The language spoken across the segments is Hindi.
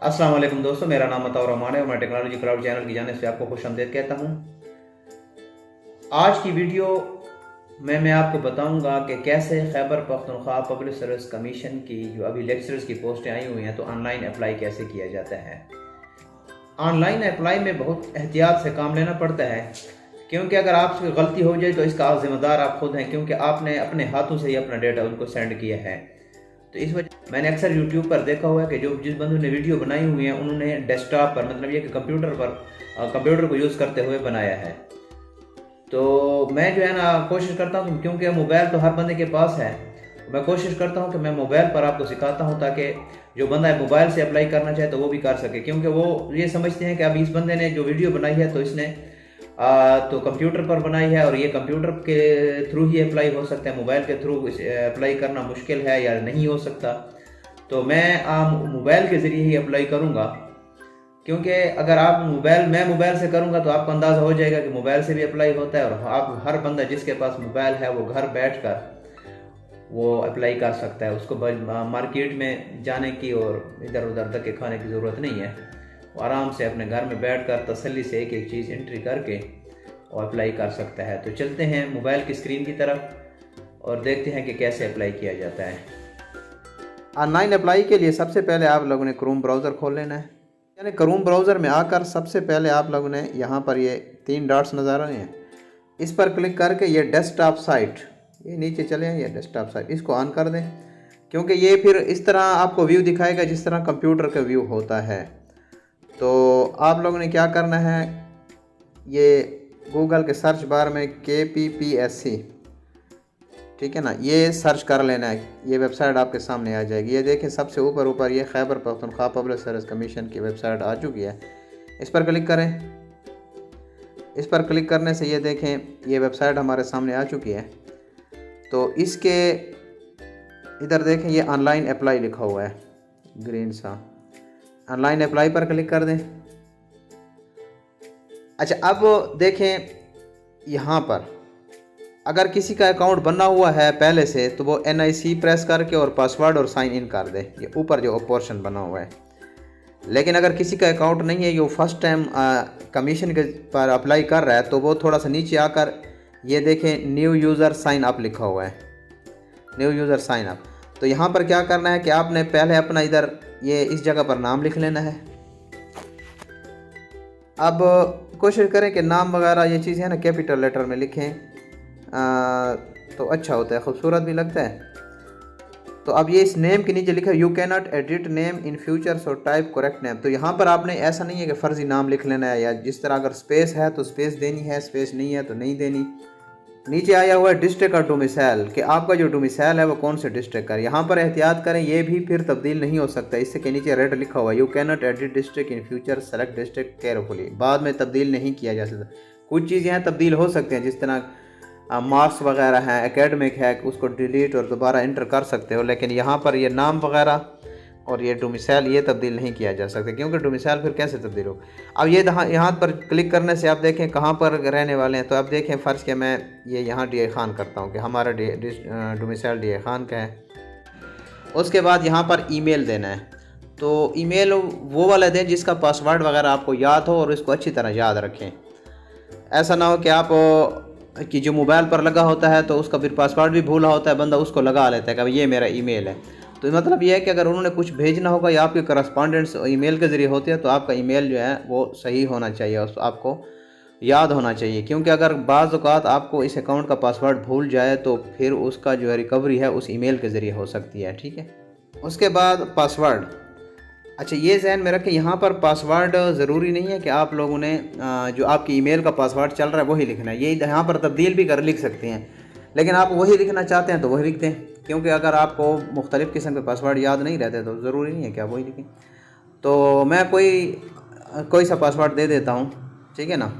अस्सलाम वालेकुम दोस्तों, मेरा नाम अताउर रहमान है और मैं टेक्नोलॉजी क्लाउड चैनल की जानिब से आपको खुशामदीद कहता हूँ। आज की वीडियो में मैं आपको बताऊंगा कि कैसे Khyber Pakhtunkhwa public service commission की जो अभी लेक्चरर्स की पोस्टें आई हुई हैं तो ऑनलाइन अप्लाई कैसे किया जाता है। ऑनलाइन अप्लाई में बहुत एहतियात से काम लेना पड़ता है, क्योंकि अगर आपसे गलती हो जाए तो इसका जिम्मेदार आप खुद हैं, क्योंकि आपने अपने हाथों से ही अपना डेटा उनको सेंड किया है। तो इस वजह मैंने अक्सर यूट्यूब पर देखा हुआ है कि जो जिस बंदों ने वीडियो बनाई हुई है उन्होंने डेस्कटॉप पर, मतलब ये कि कंप्यूटर को यूज़ करते हुए बनाया है। तो मैं जो है ना कोशिश करता हूँ, क्योंकि मोबाइल तो हर बंदे के पास है, मैं कोशिश करता हूँ कि मैं मोबाइल पर आपको सिखाता हूँ ताकि जो बंदा मोबाइल से अप्लाई करना चाहे तो वो भी कर सके, क्योंकि वो ये समझते हैं कि अब इस बंदे ने जो वीडियो बनाई है तो इसने तो कंप्यूटर पर बनाई है और ये कंप्यूटर के थ्रू ही अप्लाई हो सकता है, मोबाइल के थ्रू अप्लाई करना मुश्किल है या नहीं हो सकता। तो मैं मोबाइल के ज़रिए ही अप्लाई करूँगा, क्योंकि अगर मैं मोबाइल से करूँगा तो आपको अंदाज़ा हो जाएगा कि मोबाइल से भी अप्लाई होता है और आप हर बंदा जिसके पास मोबाइल है वो घर बैठ कर वो अप्लाई कर सकता है। उसको मार्केट में जाने की और इधर उधर धक्के खाने की ज़रूरत नहीं है। वो आराम से अपने घर में बैठकर तसल्ली से एक एक चीज़ एंट्री करके और अप्लाई कर सकता है। तो चलते हैं मोबाइल की स्क्रीन की तरफ और देखते हैं कि कैसे अप्लाई किया जाता है। ऑनलाइन अप्लाई के लिए सबसे पहले आप लोगों ने क्रोम ब्राउज़र खोल लेना है। यानी क्रोम ब्राउज़र में आकर सबसे पहले आप लोगों ने यहाँ पर ये 3 डॉट्स नज़र आ रहे हैं, इस पर क्लिक करके ये डेस्कटॉप साइट, ये नीचे चले हैं, ये डेस्कटॉप साइट, इसको ऑन कर दें, क्योंकि ये फिर इस तरह आपको व्यू दिखाएगा जिस तरह कंप्यूटर का व्यू होता है। तो आप लोगों ने क्या करना है, ये गूगल के सर्च बार में KPPSC, ठीक है ना, ये सर्च कर लेना है, ये वेबसाइट आपके सामने आ जाएगी। ये देखें सबसे ऊपर ये Khyber Pakhtunkhwa public service commission की वेबसाइट आ चुकी है। इस पर क्लिक करें। इस पर क्लिक करने से ये देखें ये वेबसाइट हमारे सामने आ चुकी है। तो इसके इधर देखें ये ऑनलाइन अप्लाई लिखा हुआ है ग्रीन सा, ऑनलाइन अप्लाई पर क्लिक कर दें। अच्छा, अब देखें यहाँ पर अगर किसी का अकाउंट बना हुआ है पहले से तो वो NIC प्रेस करके और पासवर्ड और साइन इन कर दे, ये ऊपर जो पोर्शन बना हुआ है। लेकिन अगर किसी का अकाउंट नहीं है, जो फर्स्ट टाइम कमीशन के पर अप्लाई कर रहा है, तो वो थोड़ा सा नीचे आकर ये देखें न्यू यूज़र साइन अप लिखा हुआ है, न्यू यूज़र साइन अप। तो यहाँ पर क्या करना है कि आपने पहले अपना इधर ये इस जगह पर नाम लिख लेना है। अब कोशिश करें कि नाम वगैरह ये चीज़ है ना कैपिटल लेटर में लिखें, तो अच्छा होता है, खूबसूरत भी लगता है। तो अब ये इस नेम के नीचे लिखा है you can not edit name in future so type correct name. तो यहाँ पर आपने ऐसा नहीं है कि फ़र्जी नाम लिख लेना है, या जिस तरह अगर स्पेस है तो स्पेस देनी है, स्पेस नहीं है तो नहीं देनी। नीचे आया हुआ है डिस्ट्रिक्ट और डोमिसाइल, कि आपका जो डोमिसाइल है वो कौन से डिस्ट्रिक्ट का। यहाँ पर एहतियात करें, ये भी फिर तब्दील नहीं हो सकता, इससे के नीचे रेड लिखा हुआ है you can not edit district in future select district carefully. बाद में तब्दील नहीं किया जा सकता। कुछ चीज़ें हैं तब्दील हो सकते हैं, जिस तरह मार्क्स वगैरह हैं, एकेडमिक है, उसको डिलीट और दोबारा इंटर कर सकते हो, लेकिन यहाँ पर ये नाम वगैरह और ये डोमिसाइल ये तब्दील नहीं किया जा सकता, क्योंकि डोमिसाइल फिर कैसे तब्दील हो। अब ये यहाँ पर क्लिक करने से आप देखें कहाँ पर रहने वाले हैं। तो आप देखें फ़र्ज़ के मैं ये यहाँ DI खान करता हूँ कि हमारा डोमिसाइल DI खान का है। उसके बाद यहाँ पर ईमेल देना है, तो ईमेल वो वाला दें जिसका पासवर्ड वगैरह आपको याद हो और इसको अच्छी तरह याद रखें। ऐसा ना हो कि आप कि जो मोबाइल पर लगा होता है तो उसका फिर पासवर्ड भी भूला होता है, बंदा उसको लगा लेता है कि ये मेरा ईमेल है। तो मतलब ये है कि अगर उन्होंने कुछ भेजना होगा या आपके करस्पॉन्डेंट्स ईमेल के ज़रिए होते हैं तो आपका ईमेल जो है वो सही होना चाहिए, उस आपको याद होना चाहिए, क्योंकि अगर बाज़ औक़ात आपको इस अकाउंट का पासवर्ड भूल जाए तो फिर उसका जो है रिकवरी है उस ईमेल के ज़रिए हो सकती है, ठीक है। उसके बाद पासवर्ड, अच्छा ये ज़हन में रखें, यहाँ पर पासवर्ड ज़रूरी नहीं है कि आप लोगों ने जो आपकी ईमेल का पासवर्ड चल रहा है वही लिखना है। ये यहाँ पर तब्दील भी लिख सकते हैं, लेकिन आप वही लिखना चाहते हैं तो वही लिख दें, क्योंकि अगर आपको मुख्तलिफ़ किस्म के पासवर्ड याद नहीं रहते तो ज़रूरी नहीं है कि आप वही लिखें। तो मैं कोई सा पासवर्ड दे देता हूँ, ठीक है ना।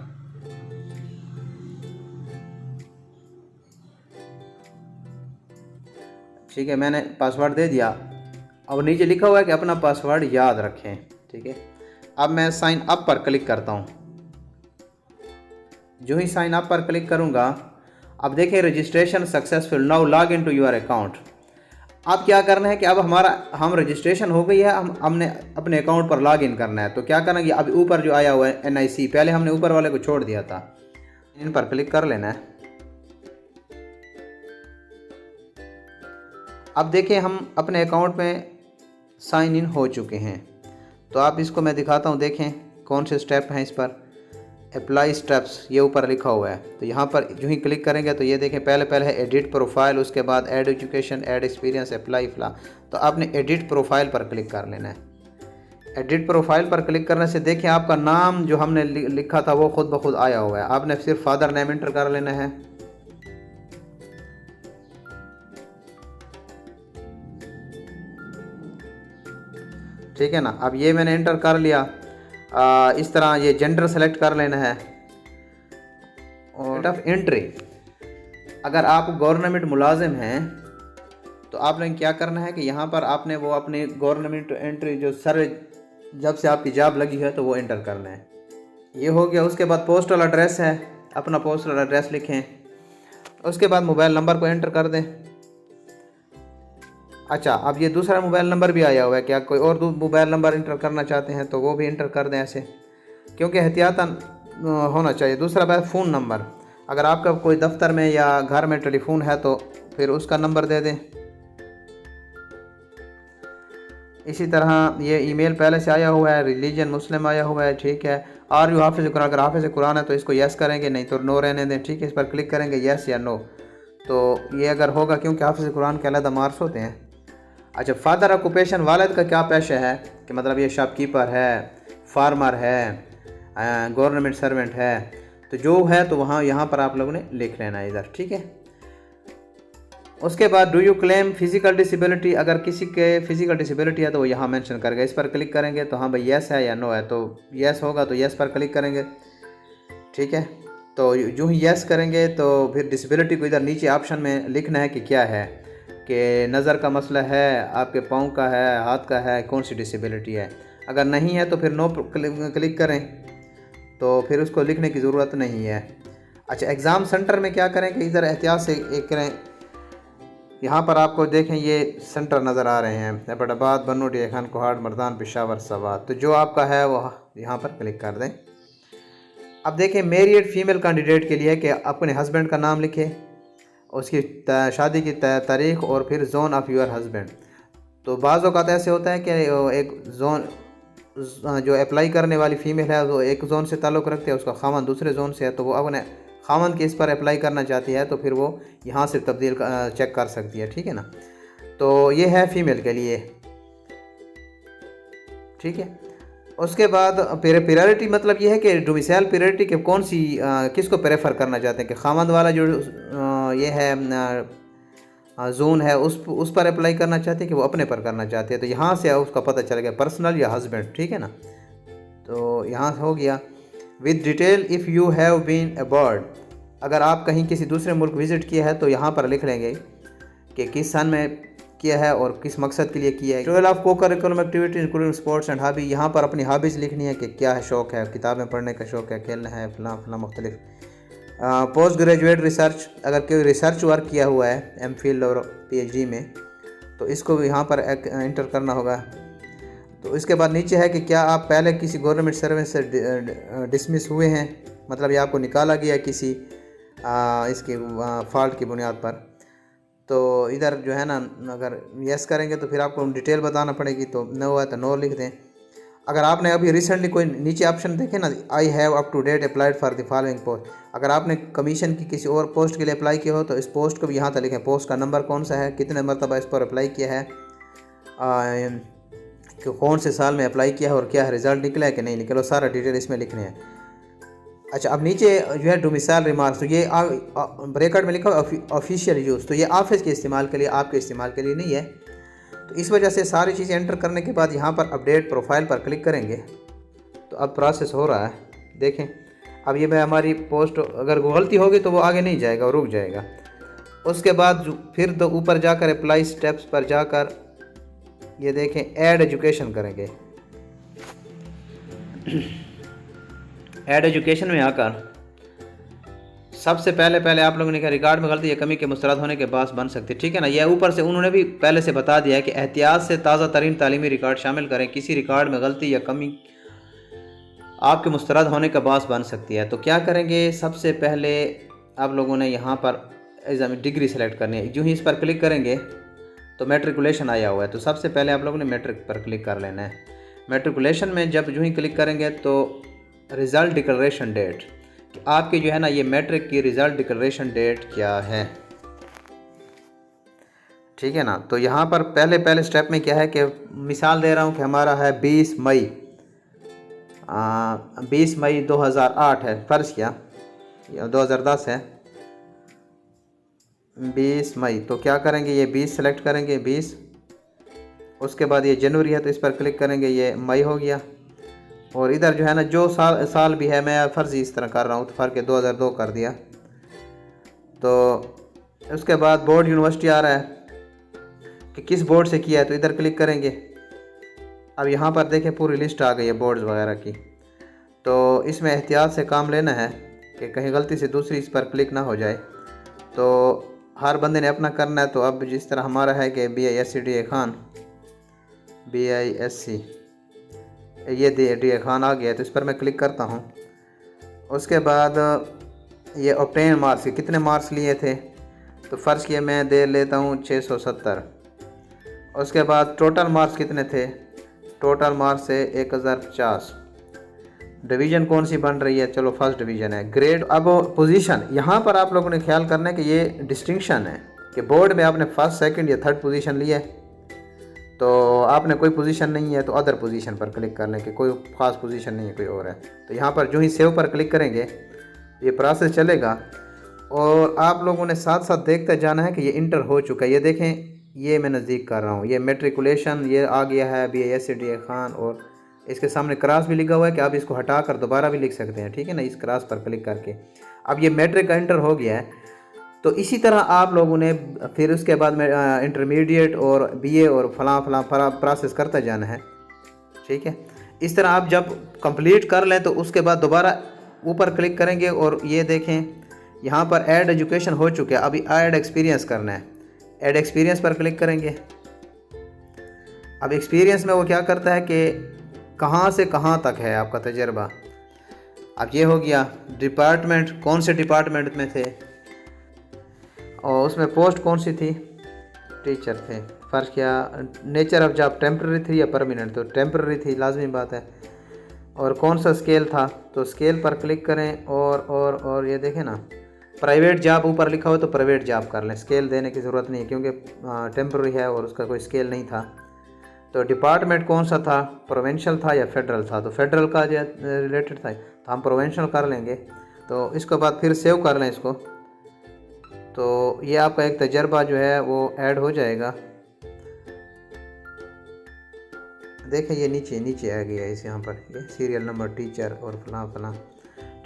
ठीक है, मैंने पासवर्ड दे दिया। अब नीचे लिखा हुआ है कि अपना पासवर्ड याद रखें, ठीक है। अब मैं साइन अप पर क्लिक करता हूँ। जो ही साइन अप पर क्लिक करूँगा, अब देखें registration successful, now log in to your account. अब क्या करना है कि अब हम रजिस्ट्रेशन हो गई है, हमने अपने अकाउंट पर लॉग इन करना है। तो क्या करना है कि अब ऊपर जो आया हुआ है NIC, पहले हमने ऊपर वाले को छोड़ दिया था, इन पर क्लिक कर लेना है। अब देखें हम अपने अकाउंट में साइन इन हो चुके हैं। तो आप इसको मैं दिखाता हूँ, देखें कौन से स्टेप हैं इस पर। अप्लाई स्टेप्स ये ऊपर लिखा हुआ है, तो यहाँ पर जो ही क्लिक करेंगे तो ये देखें पहले है एडिट प्रोफाइल, उसके बाद add education, add experience, apply फ्ला। तो आपने एडिट प्रोफाइल पर क्लिक कर लेना है। एडिट प्रोफाइल पर क्लिक करने से देखें आपका नाम जो हमने लिखा था वो खुद ब खुद आया हुआ है। आपने सिर्फ फादर नेम इंटर कर लेना है। ठीक है ना, अब ये मैंने इंटर कर लिया। इस तरह ये जेंडर सेलेक्ट कर लेना है। और डेट ऑफ एंट्री, अगर आप गवर्नमेंट मुलाजिम हैं तो आपने क्या करना है कि यहाँ पर आपने वो अपनी गवर्नमेंट एंट्री जो जब से आपकी जॉब लगी है तो वो एंटर करना है। ये हो गया। उसके बाद पोस्टल एड्रेस है, अपना पोस्टल एड्रेस लिखें। उसके बाद मोबाइल नंबर को एंटर कर दें। अच्छा, अब ये दूसरा मोबाइल नंबर भी आया हुआ है, क्या कोई और मोबाइल नंबर इंटर करना चाहते हैं तो वो भी इंटर कर दें ऐसे, क्योंकि एहतियातन होना चाहिए। दूसरा बात फ़ोन नंबर, अगर आपका कोई दफ्तर में या घर में टेलीफोन है तो फिर उसका नंबर दे दें। इसी तरह ये ईमेल पहले से आया हुआ है, रिलीजन मुस्लिम आया हुआ है, ठीक है। आर यू हाफिज़ कुरान, अगर हाफिज़ कुरान है तो इसको यस करेंगे, नहीं तो नो रहने दें, ठीक है। इस पर क्लिक करेंगे यस या नो, तो ये अगर होगा, क्योंकि हाफिज़ कुरान के अलग मार्क्स होते हैं। अच्छा, फादर ऑक्यूपेशन, वालिद का क्या पेशा है, कि मतलब ये शॉपकीपर है, फार्मर है, गवर्नमेंट सर्वेंट है, तो जो है तो वहाँ यहाँ पर आप लोगों ने लिख लेना है इधर, ठीक है। उसके बाद do you claim physical disability, अगर किसी के फिजिकल डिसेबिलिटी है तो वो यहाँ मेंशन करेगा। इस पर क्लिक करेंगे तो हाँ भाई यस है या नो है, तो यस होगा तो यस पर क्लिक करेंगे, ठीक है। तो जो ही यस करेंगे तो फिर डिसेबिलिटी को इधर नीचे ऑप्शन में लिखना है कि क्या है, कि नज़र का मसला है, आपके पाँव का है, हाथ का है, कौन सी डिसेबिलिटी है। अगर नहीं है तो फिर नो क्लिक करें, तो फिर उसको लिखने की ज़रूरत नहीं है। अच्छा, एग्ज़ाम सेंटर में क्या करें कि इधर एहतियात से एक करें। यहाँ पर आपको देखें ये सेंटर नज़र आ रहे हैं, एबटाबाद, बन्नू, डीए खान, कोहाड़, मर्दान, पेशावर, सवात। तो जो आपका है वो यहाँ पर क्लिक कर दें। अब देखें मैरिड फीमेल कैंडिडेट के लिए कि अपने हस्बैंड का नाम लिखें, उसकी शादी की तारीख और फिर जोन ऑफ योर हस्बैंड। तो बाज़ औक़ात ऐसे होता है कि एक जोन जो अप्लाई करने वाली फ़ीमेल है वो एक जोन से ताल्लुक़ रखते हैं, उसका खामन दूसरे जोन से है, तो वो अपने खामन के इस पर अप्लाई करना चाहती है तो फिर वो यहाँ से तब्दील चेक कर सकती है, ठीक है ना। तो ये है फ़ीमेल के लिए, ठीक है। उसके बाद प्रायोरिटी, मतलब ये है कि डोमिसाइल प्रायोरिटी के कौन सी किसको प्रेफर करना चाहते हैं, कि खामद वाला जो ये है जोन है उस पर अप्लाई करना चाहते हैं कि वो अपने पर करना चाहते हैं। तो यहाँ से उसका पता चल गया पर्सनल या हस्बैंड, ठीक है ना। तो यहाँ से हो गया। With detail if you have been abroad, अगर आप कहीं किसी दूसरे मुल्क विज़िट किया है तो यहाँ पर लिख लेंगे कि किस सन में किया है और किस मकसद के लिए किया है। 12 को curriculum activities including sports and hobby, यहाँ पर अपनी हॉबीज़ लिखनी है कि क्या है, शौक़ है, किताबें पढ़ने का शौक़ है, खेलना है, फलां फलां मुख्तलिफ। पोस्ट ग्रेजुएट रिसर्च, अगर कोई रिसर्च वर्क किया हुआ है MPhil और PhD में तो इसको भी यहाँ पर इंटर करना होगा। तो इसके बाद नीचे है कि क्या आप पहले किसी गवर्नमेंट सर्विस से डिसमिस हुए हैं, मतलब ये आपको निकाला गया किसी इसके फॉल्ट की बुनियाद पर। तो इधर जो है ना, अगर यस करेंगे तो फिर आपको डिटेल बताना पड़ेगी, तो नो है तो नो लिख दें। अगर आपने अभी रिसेंटली कोई नीचे ऑप्शन देखे ना, I have up to date applied for the following post, अगर आपने कमीशन की किसी और पोस्ट के लिए अप्लाई किया हो तो इस पोस्ट को भी यहाँ तक लिखें, पोस्ट का नंबर कौन सा है, कितने मरतबा इस पर अप्लाई किया है, कि कौन से साल में अप्लाई किया है और क्या है, रिज़ल्ट निकला है कि नहीं निकला, सारा डिटेल इसमें लिखने हैं। अच्छा, अब नीचे जो है डोमिसाइल रिमार्क्स, तो ये ब्रैकेट में लिखा ऑफिशियल यूज़, तो ये ऑफिस के इस्तेमाल के लिए, आपके इस्तेमाल के लिए नहीं है। तो इस वजह से सारी चीज़ें एंटर करने के बाद यहाँ पर अपडेट प्रोफाइल पर क्लिक करेंगे तो अब प्रोसेस हो रहा है। देखें अब ये मैं हमारी पोस्ट अगर गलती होगी तो वो आगे नहीं जाएगा, रुक जाएगा। उसके बाद फिर तो ऊपर जाकर अप्लाई स्टेप्स पर जाकर ये देखें ऐड एजुकेशन करेंगे। ऐड एजुकेशन में आकर सबसे पहले आप लोगों ने कहा रिकॉर्ड में गलती या कमी के मुस्तरद होने के बास बन सकती है, ठीक है ना। यह ऊपर से उन्होंने भी पहले से बता दिया है कि एहतियात से ताज़ा तरीन तालीमी रिकॉर्ड शामिल करें, किसी रिकॉर्ड में गलती या कमी आपके मुस्तरद होने का बास बन सकती है। तो क्या करेंगे, सबसे पहले आप लोगों ने यहाँ पर एग्जाम डिग्री सेलेक्ट करनी है। जो ही इस पर क्लिक करेंगे तो मैट्रिकुलेशन आया हुआ है, तो सबसे पहले आप लोगों ने मैट्रिक पर क्लिक कर लेना है। मैट्रिकुलेशन में जब जो ही क्लिक करेंगे तो रिज़ल्ट डिक्लेरेशन डेट, आपकी जो है ना ये मैट्रिक की रिज़ल्ट डिक्लेरेशन डेट क्या है, ठीक है ना। तो यहाँ पर पहले स्टेप में क्या है कि मिसाल दे रहा हूँ कि हमारा है 20 मई 2008 है, फ़र्ज़ किया, या 2010 है, 20 मई। तो क्या करेंगे, ये 20 सेलेक्ट करेंगे, 20। उसके बाद ये जनवरी है तो इस पर क्लिक करेंगे, ये मई हो गया। और इधर जो है ना जो साल भी है, मैं फ़र्ज़ी इस तरह कर रहा हूँ तो फ़र्क 2002 कर दिया। तो उसके बाद बोर्ड यूनिवर्सिटी आ रहा है कि किस बोर्ड से किया है, तो इधर क्लिक करेंगे। अब यहाँ पर देखें पूरी लिस्ट आ गई है बोर्ड्स वगैरह की। तो इसमें एहतियात से काम लेना है कि कहीं गलती से दूसरी इस पर क्लिक ना हो जाए। तो हर बंदे ने अपना करना है। तो अब जिस तरह हमारा है कि BISCDA खान, BISC, ये DA खान आ गया है, तो इस पर मैं क्लिक करता हूँ। उसके बाद ये ऑब्टेन मार्क्स, कितने मार्क्स लिए थे, तो फ़र्ज़ किया मैं दे लेता हूँ 670। उसके बाद टोटल मार्क्स कितने थे, टोटल मार्क्स है 1050। डिवीज़न कौन सी बन रही है, चलो फर्स्ट डिवीज़न है। ग्रेड, अब पोजीशन, यहाँ पर आप लोगों ने ख्याल करना है कि ये डिस्टिंक्शन है कि बोर्ड में आपने फर्स्ट, सेकंड या थर्ड पोजीशन लिया है, तो आपने कोई पोजीशन नहीं है तो अदर पोजीशन पर क्लिक कर लें कि कोई ख़ास पोजीशन नहीं है, कोई और है। तो यहाँ पर जो ही सेव पर क्लिक करेंगे ये प्रोसेस चलेगा और आप लोगों ने साथ साथ देखते जाना है कि ये इंटर हो चुका है। ये देखें, ये मैं नज़दीक कर रहा हूँ, ये मैट्रिकुलेशन ये आ गया है BISCDA खान, और इसके सामने क्रॉस भी लिखा हुआ है कि आप इसको हटा कर दोबारा भी लिख सकते हैं, ठीक है ना, इस क्रॉस पर क्लिक करके। अब ये मैट्रिक का इंटर हो गया है। तो इसी तरह आप लोगों ने फिर उसके बाद में इंटरमीडिएट और BA और फलां प्रोसेस करता जाना है, ठीक है। इस तरह आप जब कंप्लीट कर लें तो उसके बाद दोबारा ऊपर क्लिक करेंगे और ये देखें यहाँ पर ऐड एजुकेशन हो चुका है। अभी ऐड एक्सपीरियंस करना है, ऐड एक्सपीरियंस पर क्लिक करेंगे। अब एक्सपीरियंस में वो क्या करता है कि कहाँ से कहाँ तक है आपका तजर्बा। अब ये हो गया डिपार्टमेंट, कौन से डिपार्टमेंट में थे और उसमें पोस्ट कौन सी थी, टीचर थे। फ़र्ज़ किया नेचर ऑफ जॉब टेम्प्रेरी थी या परमानेंट, तो टेम्प्रेरी थी, लाजमी बात है। और कौन सा स्केल था, तो स्केल पर क्लिक करें और ये देखें ना प्राइवेट जॉब ऊपर लिखा हो तो प्राइवेट जॉब कर लें, स्केल देने की ज़रूरत नहीं है क्योंकि टेम्प्रेरी है और उसका कोई स्केल नहीं था। तो डिपार्टमेंट कौन सा था, प्रोविंशियल था या फेडरल था, तो फेडरल का जो रिलेटेड था तो हम प्रोविंशियल कर लेंगे। तो इसके बाद फिर सेव कर लें इसको। तो ये आपका एक तजर्बा जो है वो ऐड हो जाएगा। देखें ये नीचे आ गया इस यहाँ पर, ये सीरियल नंबर, टीचर और फलां,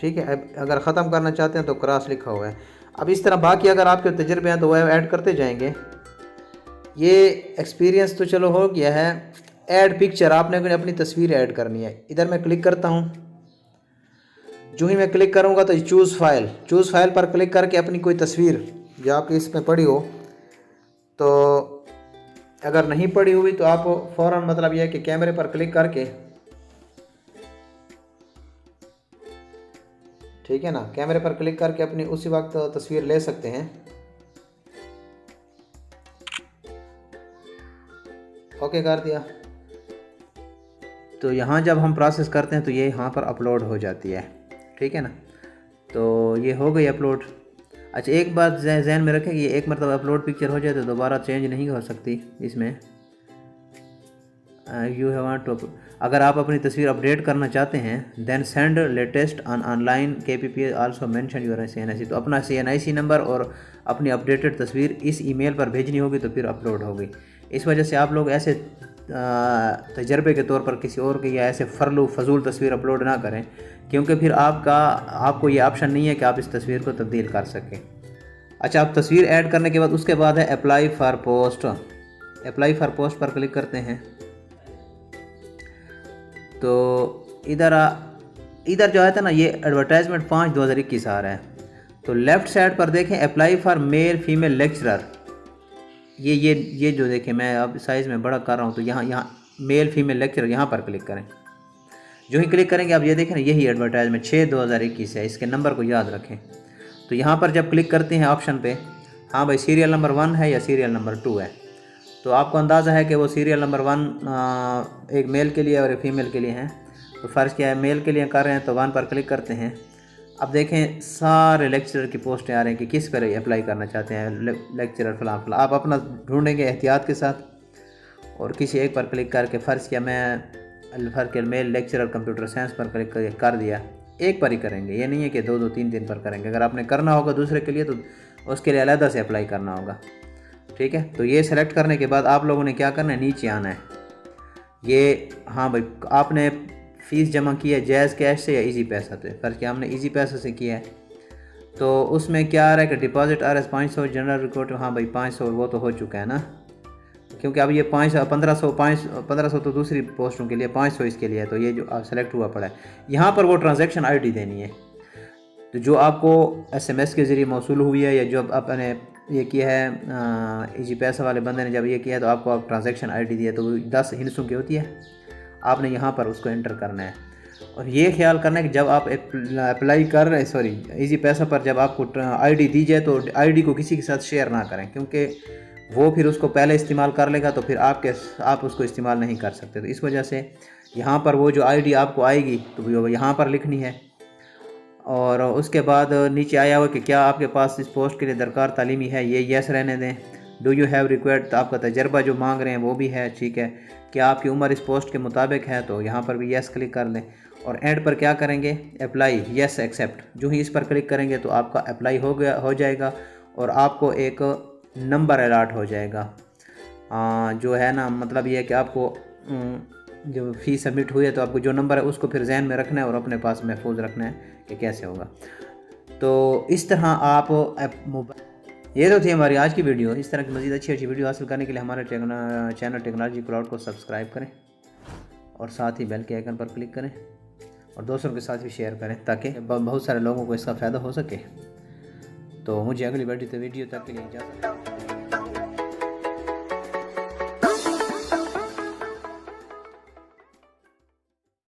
ठीक है। अब अगर ख़त्म करना चाहते हैं तो क्रॉस लिखा हुआ है। अब इस तरह बाकी अगर आपके तजर्बे हैं तो वह ऐड करते जाएंगे। ये एक्सपीरियंस तो चलो हो गया है। ऐड पिक्चर, आपने अपनी तस्वीर ऐड करनी है। इधर मैं क्लिक करता हूँ, जो ही मैं क्लिक करूँगा तो चूज़ फाइल पर क्लिक करके अपनी कोई तस्वीर जो आपकी इसमें पड़ी हो, तो अगर नहीं पड़ी हुई तो आप फ़ौरन, मतलब यह है कि कैमरे पर क्लिक करके, ठीक है ना, कैमरे पर क्लिक करके अपनी उसी वक्त तस्वीर ले सकते हैं। ओके कर दिया। तो यहाँ जब हम प्रोसेस करते हैं तो ये यहाँ पर अपलोड हो जाती है, ठीक है ना। तो ये हो गई अपलोड। अच्छा एक बात जहन में रखें कि ये एक मरतबा अपलोड पिक्चर हो जाए तो दोबारा चेंज नहीं हो सकती इसमें। यू हैव वांट टू, अगर आप अपनी तस्वीर अपडेट करना चाहते हैं then send latest online KPP also mention your CNIC, तो अपना CNIC नंबर और अपनी अपडेटेड तस्वीर इस ईमेल पर भेजनी होगी तो फिर अपलोड होगी। इस वजह से आप लोग ऐसे तजर्बे के तौर पर किसी और की या ऐसे फजूल तस्वीर अपलोड ना करें, क्योंकि फिर आपको ये ऑप्शन नहीं है कि आप इस तस्वीर को तब्दील कर सकें। अच्छा, आप तस्वीर ऐड करने के बाद उसके बाद है apply for post. Apply for post पर क्लिक करते हैं तो इधर जो है था ना, ये एडवर्टाइजमेंट 5/2021 आ रहा है। तो लेफ़्ट साइड पर देखें apply for male female lecturer, ये जो देखें मैं अब साइज़ में बड़ा कर रहा हूँ, तो यहाँ मेल फीमेल लेक्चरर यहाँ पर क्लिक करें। जो ही क्लिक करेंगे आप ये देखें ना, यही एडवर्टाइजमेंट 6/2021 है, इसके नंबर को याद रखें। तो यहाँ पर जब क्लिक करते हैं ऑप्शन पे, हाँ भाई सीरियल नंबर 1 है या सीरियल नंबर 2 है, तो आपको अंदाज़ा है कि वो सीरियल नंबर 1 एक मेल के लिए और एक फ़ीमेल के लिए है। तो फ़र्ज़ क्या है, मेल के लिए कर रहे हैं तो 1 पर क्लिक करते हैं। अब देखें सारे लेक्चरर की पोस्टें आ रही हैं कि किस पर अप्लाई करना चाहते हैं, लेक्चरर फलां फलां। आप अपना ढूंढेंगे एहतियात के साथ और किसी एक पर क्लिक करके, फ़र्ज़ किया मैं फ़र्क मेल लेक्चरर कंप्यूटर साइंस पर क्लिक करके कर दिया, एक पर ही करेंगे, ये नहीं है कि 2-2 3-3 पर करेंगे। अगर आपने करना होगा दूसरे के लिए तो उसके लिए अलग से अप्लाई करना होगा, ठीक है। तो ये सेलेक्ट करने के बाद आप लोगों ने क्या करना है, नीचे आना है। ये हाँ भाई आपने फ़ीस जमा की है जैज़ कैश से या इजी पैसा से, फ़र्ज़ किया हमने इजी पैसा से किया है। तो उसमें क्या आ रहा है कि डिपॉजिट RS 500, जनरल रिकॉर्ड, हाँ भाई 500 वो तो हो चुका है ना, क्योंकि अब ये 1500 तो दूसरी पोस्टों के लिए, 500 इसके लिए है, तो ये जो सेलेक्ट हुआ पड़ा है। यहाँ पर वो ट्रांजैक्शन ID देनी है, तो जो आपको SMS के ज़रिए मौसूल हुई है या जो आपने ये किया है इजी पैसा वाले बंदे ने जब ये किया है, तो आपको आप ट्रांजैक्शन ID दिया, तो वो 10 हिस्सों की होती है, आपने यहाँ पर उसको एंटर करना है। और ये ख्याल करना है कि जब आप अप्लाई कर रहे सॉरी इजी पैसा पर जब आपको ID दी जाए तो ID को किसी के साथ शेयर ना करें, क्योंकि वो फिर उसको पहले इस्तेमाल कर लेगा तो फिर आप उसको इस्तेमाल नहीं कर सकते। तो इस वजह से यहाँ पर वो जो ID आपको आएगी तो वो यहाँ पर लिखनी है। और उसके बाद नीचे आया हुआ कि क्या आपके पास इस पोस्ट के लिए दरकार तालीमी है, ये येस रहने दें। डू यू हैव रिक्वायर्ड, तो आपका तजर्बा जो मांग रहे हैं वो भी है, ठीक है। क्या आपकी उम्र इस पोस्ट के मुताबिक है, तो यहाँ पर भी येस क्लिक कर लें। और एंड पर क्या करेंगे, अप्लाई येस एक्सेप्ट। जो ही इस पर क्लिक करेंगे तो आपका अप्लाई हो जाएगा और आपको एक नंबर अलॉट हो जाएगा। जो है ना, मतलब ये है कि आपको जो फ़ीस सबमिट हुई है तो आपको जो नंबर है उसको फिर जहन में रखना है और अपने पास महफूज रखना है कि कैसे होगा। तो इस तरह आप ये तो थी हमारी आज की वीडियो। इस तरह की मज़ीद अच्छी वीडियो हासिल करने के लिए हमारे चैनल टेक्नोलॉजी क्लाउड को सब्सक्राइब करें और साथ ही बेल के आइकन पर क्लिक करें और दोस्तों के साथ भी शेयर करें ताकि बहुत सारे लोगों को इसका फ़ायदा हो सके। तो मुझे अगली वीडियो तक के लिए इजाज़त।